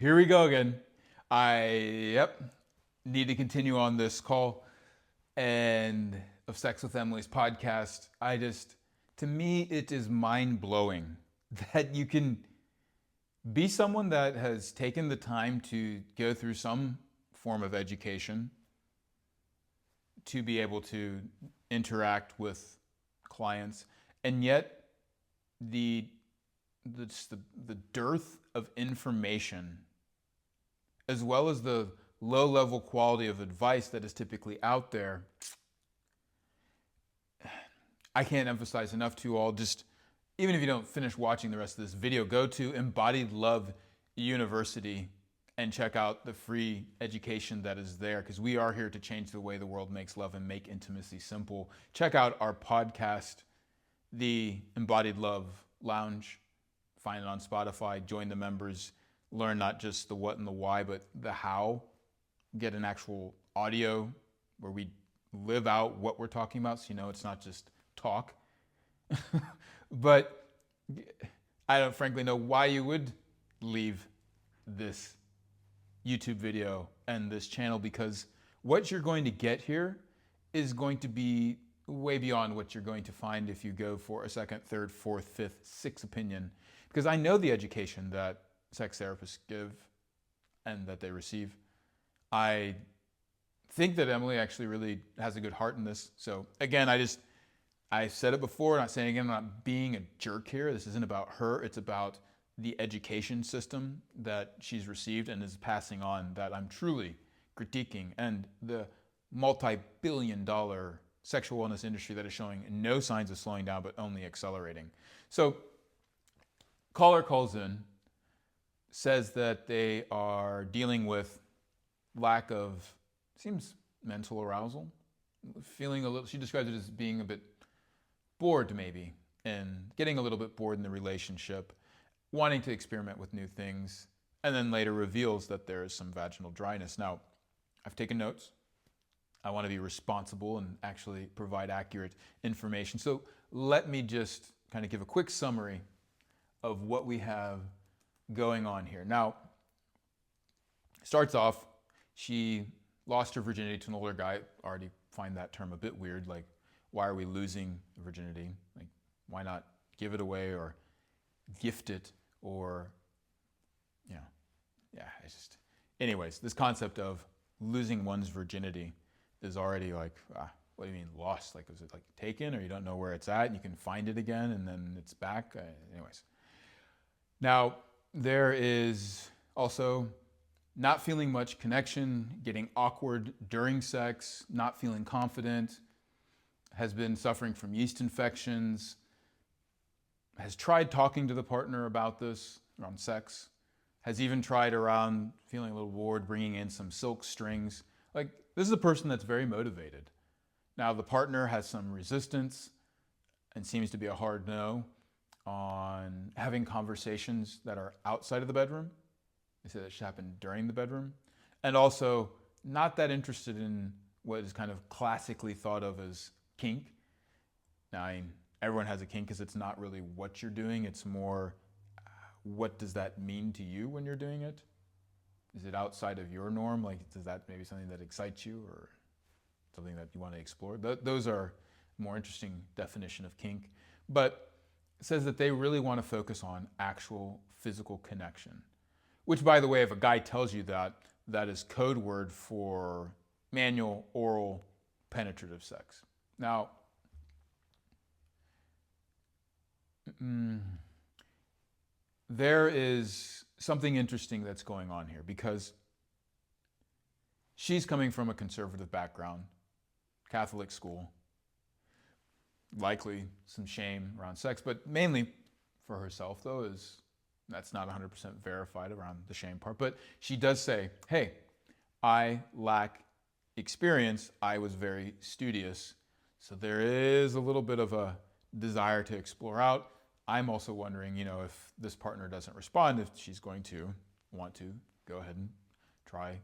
Here we go again. Yep, need to continue on this call and of Sex with Emily's podcast. To me, it is mind blowing that you can be someone that has taken the time to go through some form of education to be able to interact with clients, and yet the the dearth of information, as well as the low level quality of advice that is typically out there. I can't emphasize enough to you all, just even if you don't finish watching the rest of this video, go to Embodied Love University and check out the free education that is there, because we are here to change the way the world makes love and make intimacy simple. Check out our podcast, the Embodied Love Lounge. Find it on Spotify. Join the members. Learn not just the what and the why, but the how. Get an actual audio where we live out what we're talking about, so you know it's not just talk. But I don't frankly know why you would leave this YouTube video and this channel, because what you're going to get here is going to be way beyond what you're going to find if you go for a second, third, fourth, fifth, sixth opinion. Because I know the education that sex therapists give and that they receive. I think that Emily actually really has a good heart in this. So again, I said it before, not saying it again, I'm not being a jerk here. This isn't about her. It's about the education system that she's received and is passing on, that I'm truly critiquing, and the multi-billion-dollar sexual wellness industry that is showing no signs of slowing down, but only accelerating. So caller calls in, says that they are dealing with lack of, seems mental arousal, feeling a little, she describes it as being a bit bored maybe, and getting a little bit bored in the relationship, wanting to experiment with new things, and then later reveals that there is some vaginal dryness. Now, I've taken notes. I want to be responsible and actually provide accurate information. So let me just kind of give a quick summary of what we have going on here. Now, starts off, she lost her virginity to an older guy. Already find that term a bit weird. Like, why are we losing virginity? Like, why not give it away or gift it, or, anyways, this concept of losing one's virginity is already like, what do you mean lost? Like, was it like taken, or you don't know where it's at and you can find it again and then it's back? Anyways. Now, there is also not feeling much connection, getting awkward during sex, not feeling confident, has been suffering from yeast infections, has tried talking to the partner about this around sex, has even tried around feeling a little bored, bringing in some silk strings. Like, this is a person that's very motivated. Now, the partner has some resistance and seems to be a hard no on having conversations that are outside of the bedroom. They say that should happen during the bedroom. And also not that interested in what is kind of classically thought of as kink. Now, I mean, everyone has a kink, because it's not really what you're doing. It's more, what does that mean to you when you're doing it? Is it outside of your norm? Like, is that maybe something that excites you, or something that you want to explore? Those are more interesting definition of kink. But it says that they really want to focus on actual physical connection, which, by the way, if a guy tells you that, that is code word for manual, oral, penetrative sex. Now, there is something interesting that's going on here, because she's coming from a conservative background, Catholic school, likely some shame around sex, but mainly for herself, though, is that's not 100% verified around the shame part. But she does say, hey, I lack experience. I was very studious. So there is a little bit of a desire to explore out. I'm also wondering, if this partner doesn't respond, if she's going to want to go ahead and try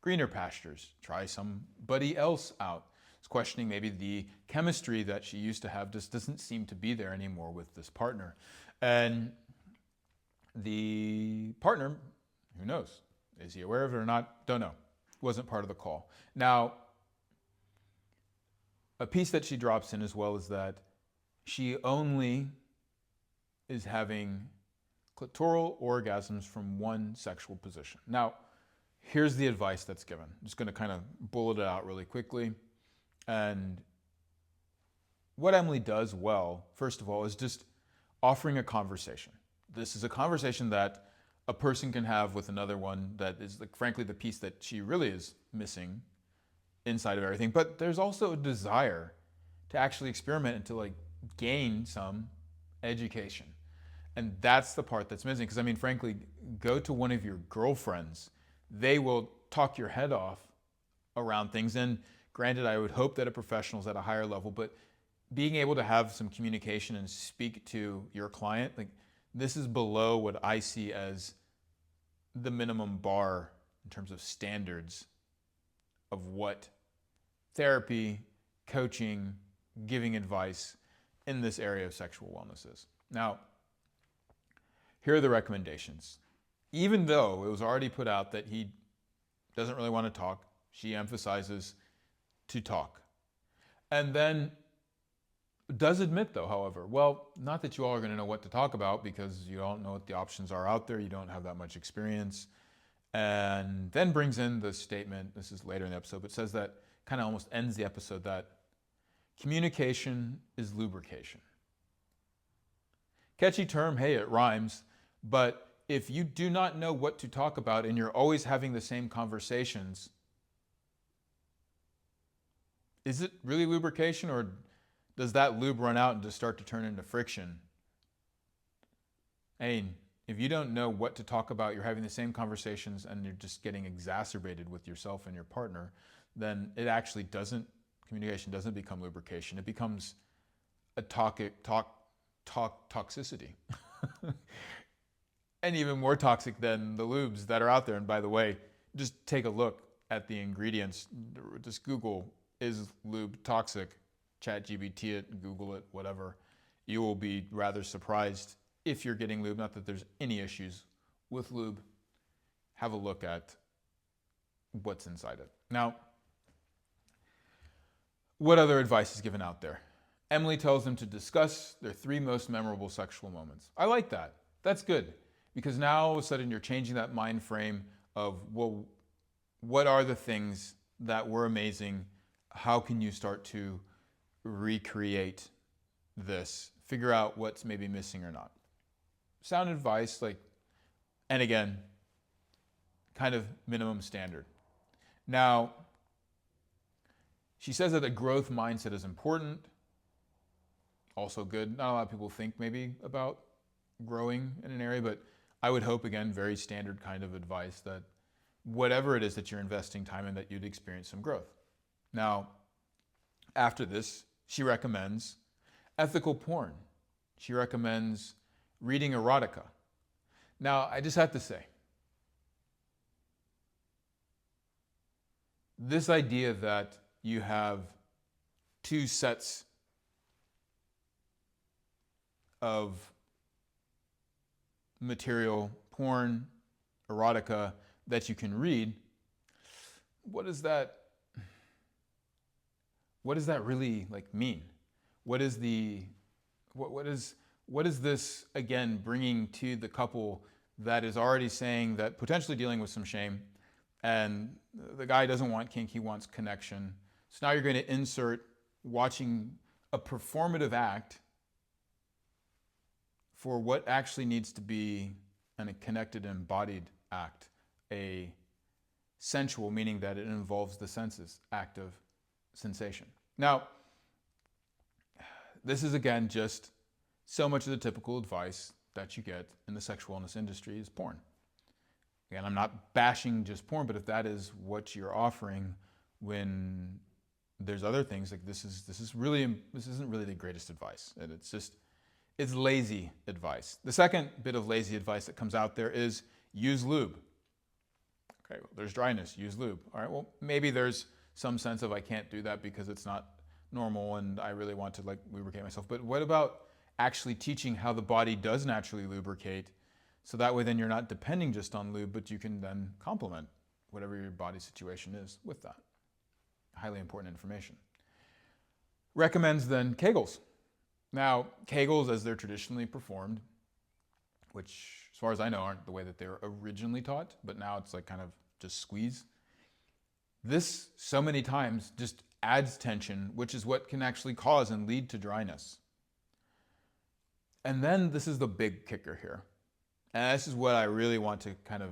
greener pastures, try somebody else out. It's questioning maybe the chemistry that she used to have just doesn't seem to be there anymore with this partner. And the partner, Who knows? Is he aware of it or not? Don't know. Wasn't part of the call. Now, a piece that she drops in as well is that she only is having clitoral orgasms from one sexual position. Now, here's the advice that's given. I'm just going to kind of bullet it out really quickly. And what Emily does well, first of all, is just offering a conversation. This is a conversation that a person can have with another one that is, like, frankly, the piece that she really is missing inside of everything. But there's also a desire to actually experiment and to like gain some education. And that's the part that's missing. Because I mean, frankly, go to one of your girlfriends. They will talk your head off around things. And granted, I would hope that a professional is at a higher level, but being able to have some communication and speak to your client, like, this is below what I see as the minimum bar in terms of standards of what therapy, coaching, giving advice in this area of sexual wellness is. Now, here are the recommendations. Even though it was already put out that he doesn't really want to talk, she emphasizes to talk. And then does admit, though, however, well, not that you all are going to know what to talk about because you don't know what the options are out there. You don't have that much experience. And then brings in the statement, this is later in the episode, but says that, kind of almost ends the episode, that communication is lubrication. Catchy term, hey, it rhymes, but if you do not know what to talk about and you're always having the same conversations, is it really lubrication, or does that lube run out and just start to turn into friction? I mean, if you don't know what to talk about, you're having the same conversations and you're just getting exacerbated with yourself and your partner, then it actually doesn't, communication doesn't become lubrication. It becomes a toxicity. And even more toxic than the lubes that are out there. And by the way, just take a look at the ingredients. Just Google, is lube toxic? ChatGPT it, Google it, whatever. You will be rather surprised if you're getting lube. Not that there's any issues with lube. Have a look at what's inside it. Now, what other advice is given out there? Emily tells them to discuss their 3 most memorable sexual moments. I like that. That's good. Because now all of a sudden you're changing that mind frame of, well, what are the things that were amazing? How can you start to recreate this? Figure out what's maybe missing or not. Sound advice, like, and again, kind of minimum standard. Now, she says that a growth mindset is important. Also good. Not a lot of people think maybe about growing in an area, but I would hope, again, very standard kind of advice, that whatever it is that you're investing time in, that you'd experience some growth. Now, after this, she recommends ethical porn. She recommends reading erotica. Now, I just have to say, this idea that you have 2 sets of material, porn, erotica, that you can read, what does that really like mean? What is this, again, bringing to the couple that is already saying that, potentially dealing with some shame, and the guy doesn't want kink, he wants connection. So now you're going to insert watching a performative act for what actually needs to be a connected, embodied act, a sensual, meaning that it involves the senses, act of sensation. Now, this is, again, just so much of the typical advice that you get in the sexual wellness industry is porn. Again, I'm not bashing just porn, but if that is what you're offering when there's other things, like this isn't really the greatest advice. And it's lazy advice. The second bit of lazy advice that comes out there is use lube. Okay, well, there's dryness, use lube. All right, well, maybe there's some sense of I can't do that because it's not normal and I really want to like lubricate myself. But what about actually teaching how the body does naturally lubricate So that way then you're not depending just on lube, but you can then complement whatever your body situation is with that. Highly important information. Recommends then Kegels. Now, Kegels, as they're traditionally performed, which as far as I know aren't the way that they were originally taught, but now it's like kind of just squeeze. This so many times just adds tension, which is what can actually cause and lead to dryness. And then this is the big kicker here. And this is what I really want to kind of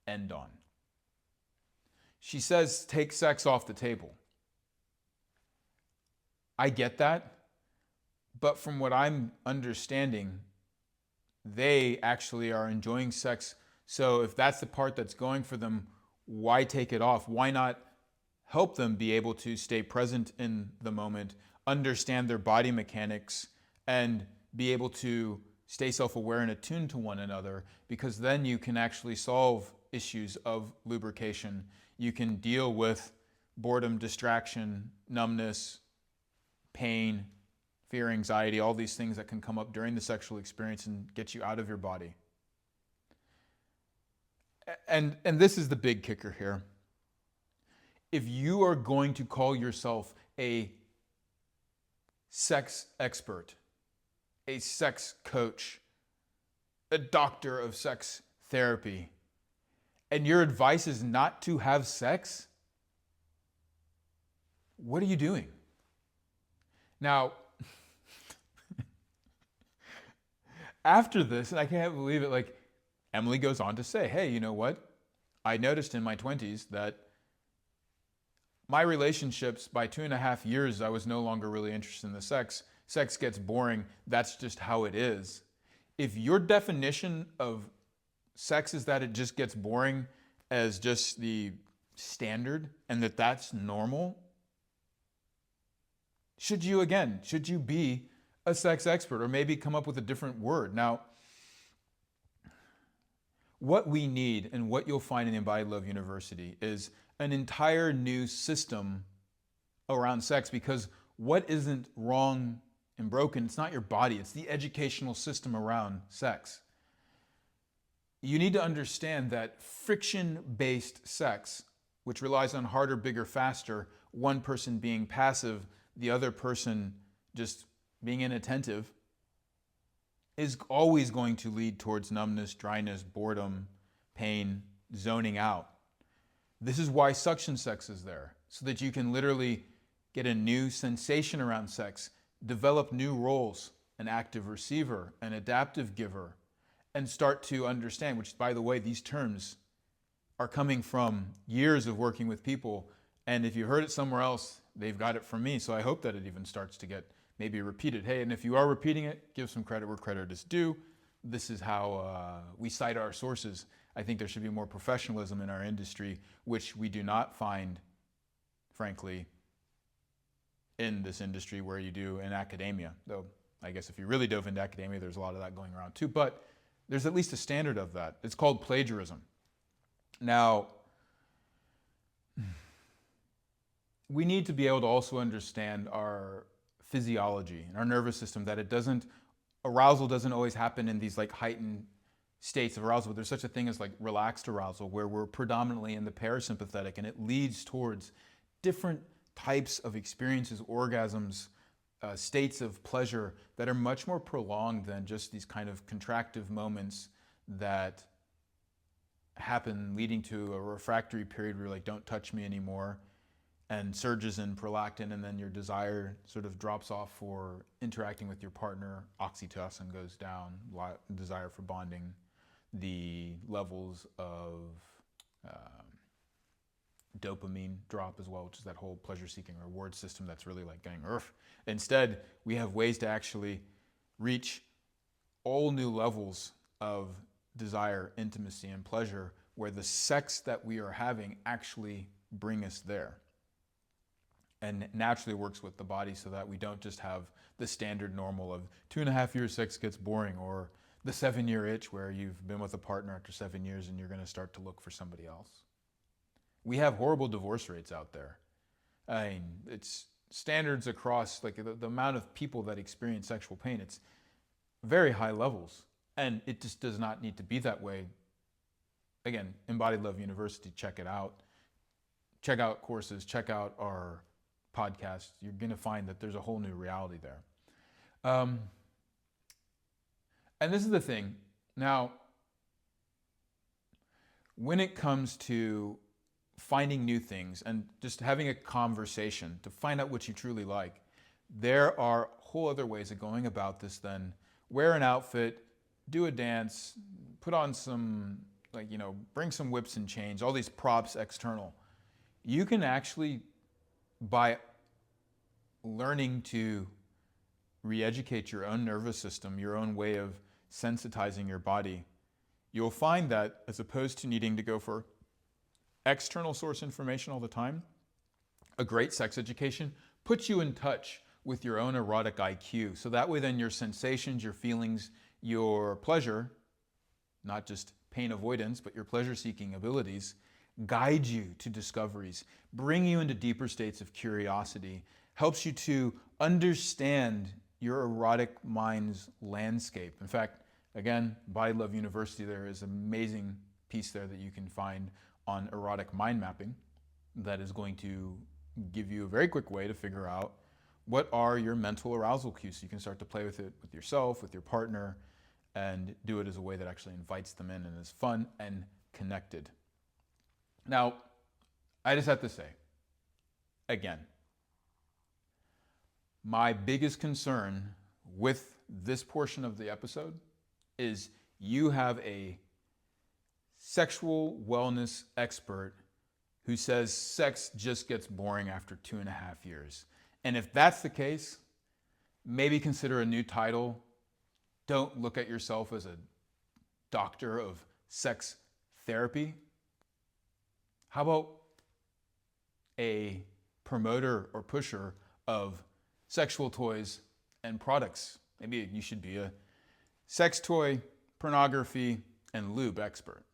end on. She says, take sex off the table. I get that, but from what I'm understanding, they actually are enjoying sex. So if that's the part that's going for them, why take it off? Why not help them be able to stay present in the moment, understand their body mechanics, and be able to stay self-aware and attuned to one another? Because then you can actually solve issues of lubrication. You can deal with boredom, distraction, numbness, pain, fear, anxiety, all these things that can come up during the sexual experience and get you out of your body. And this is the big kicker here. If you are going to call yourself a sex expert, a sex coach, a doctor of sex therapy, and your advice is not to have sex, what are you doing? Now, after this, and I can't believe it, like Emily goes on to say, hey, you know what? I noticed in my 20s that my relationships, by 2.5 years, I was no longer really interested in the sex. Sex gets boring. That's just how it is. If your definition of sex is that it just gets boring as just the standard and that that's normal, should you be a sex expert, or maybe come up with a different word? Now, what we need and what you'll find in Embodied Love University is an entire new system around sex, because what isn't wrong and broken, it's not your body, it's the educational system around sex. You need to understand that friction-based sex, which relies on harder, bigger, faster, one person being passive, the other person just being inattentive, is always going to lead towards numbness, dryness, boredom, pain, zoning out. This is why suction sex is there, so that you can literally get a new sensation around sex, develop new roles, an active receiver, an adaptive giver, and start to understand, which, by the way, these terms are coming from years of working with people. And if you heard it somewhere else, they've got it from me. So I hope that it even starts to get maybe repeated. Hey, and if you are repeating it, give some credit where credit is due. This is how we cite our sources. I think there should be more professionalism in our industry, which we do not find, frankly, in this industry where you do in academia. Though I guess if you really dove into academia, there's a lot of that going around too. But there's at least a standard of that. It's called plagiarism. Now, we need to be able to also understand our physiology and our nervous system, that arousal doesn't always happen in these like heightened states of arousal. There's such a thing as like relaxed arousal, where we're predominantly in the parasympathetic, and it leads towards different types of experiences, orgasms, states of pleasure that are much more prolonged than just these kind of contractive moments that happen leading to a refractory period where you're like, don't touch me anymore, and surges in prolactin, and then your desire sort of drops off for interacting with your partner. Oxytocin goes down, desire for bonding, the levels of dopamine drop as well, which is that whole pleasure-seeking reward system that's really like getting Instead, we have ways to actually reach all new levels of desire, intimacy, and pleasure, where the sex that we are having actually bring us there, and naturally works with the body, so that we don't just have the standard normal of 2.5 years sex gets boring, or the 7-year itch where you've been with a partner after 7 years and you're going to start to look for somebody else. We have horrible divorce rates out there. I mean, it's standards across, like the amount of people that experience sexual pain, it's very high levels. And it just does not need to be that way. Again, Embodied Love University, check it out. Check out courses, check out our podcast. You're going to find that there's a whole new reality there. And this is the thing. Now, when it comes to finding new things and just having a conversation to find out what you truly like, there are whole other ways of going about this than wear an outfit, do a dance, put on some, bring some whips and chains, all these props external. You can actually, by learning to re-educate your own nervous system, your own way of sensitizing your body, you'll find that as opposed to needing to go for external source information all the time, a great sex education puts you in touch with your own erotic IQ. So that way then your sensations, your feelings, your pleasure, not just pain avoidance, but your pleasure-seeking abilities, guide you to discoveries, bring you into deeper states of curiosity, helps you to understand your erotic mind's landscape. In fact, again, Body Love University, there is an amazing piece there that you can find on erotic mind mapping that is going to give you a very quick way to figure out what are your mental arousal cues. So you can start to play with it with yourself, with your partner, and do it as a way that actually invites them in and is fun and connected. Now, I just have to say, again, my biggest concern with this portion of the episode is you have a sexual wellness expert who says sex just gets boring after 2.5 years. And if that's the case, maybe consider a new title. Don't look at yourself as a doctor of sex therapy. How about a promoter or pusher of sexual toys and products? Maybe you should be a sex toy, pornography, and lube expert.